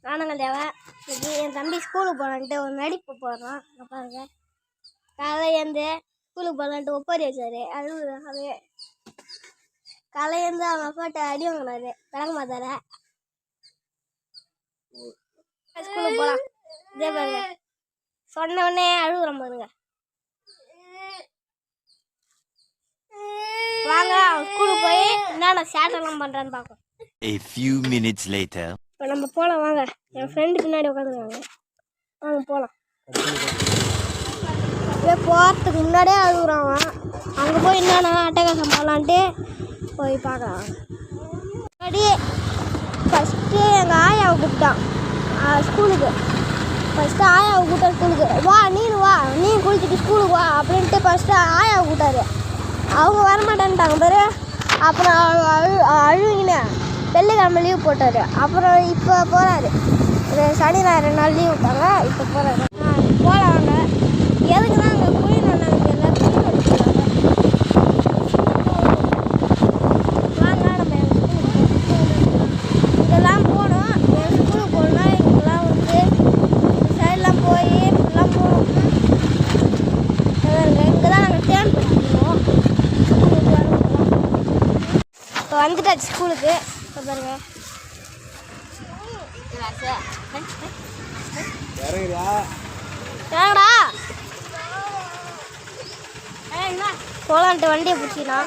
நானுங்கள் தேவை என் தம்பி ஸ்கூலுக்கு போகலான்ட்டு ஒரு நடிப்பு போடுறான் பாருங்க. காலையில் எழுந்து ஸ்கூலுக்கு போகலான்ட்டு ஒப்பாரி வச்சாரு. அது காலையில் எழுந்து அவங்க அப்பாட்ட அடி வாங்கினாரு. விளங்க மாத்தார ஸ்கூலுக்கு போகலாம். இதே பாருங்க சொன்ன உடனே அழுகுறோம் பாருங்க. வாங்க ஸ்கூலுக்கு போய் என்னென்ன சேட்டெல்லாம் பண்ணுறான்னு பார்ப்போம். A few minutes later. இப்போ நம்ம போகலாம் வாங்க. என் ஃப்ரெண்டு பின்னாடி உட்காந்துருக்காங்க. வாங்க போகலாம். இப்போ போகிறதுக்கு முன்னாடியே அழுகுறான். அங்கே போய் என்னென்ன அட்டகாசம் போகலான்ட்டு போய் பார்க்கலாம். முன்னாடி ஃபஸ்ட்டு எங்கள் ஆயாவை கூப்பிட்டான் ஸ்கூலுக்கு. ஃபஸ்ட்டு ஆயாவை கூப்பிட்டா ஸ்கூலுக்கு. வா நீ குளிச்சுட்டு ஸ்கூலுக்கு வா அப்படின்ட்டு ஃபஸ்ட்டு ஆயாவை கூப்பிட்டாரு. அவங்க வரமாட்டேன்ட்டாங்க பாரு. அப்புறம் அழுகினேன் வெள்ளிக்கிழமை லீவ் போட்டார். அப்புறம் இப்போ போகிறாரு. சனி ஞாயிறு 2 நாள் லீவ் விட்டாங்க. இப்போ போகிறாரு. போகலாங்க. எதுக்கு தான் அங்கே குளிரணும் நாங்கள் எல்லாரும் வாங்க நம்ம இதெல்லாம் போகணும். என் ஸ்கூலுக்கு போகணுன்னா இங்கெல்லாம் சைடெலாம் போய் எல்லாம் போகணும். இங்கே தான் நாங்கள் தேன் படிக்கணும். இப்போ வந்துட்டாச்சு ஸ்கூலுக்கு. இப்போ பாருங்க போலான்ட்டு வண்டியை பிடிச்சினா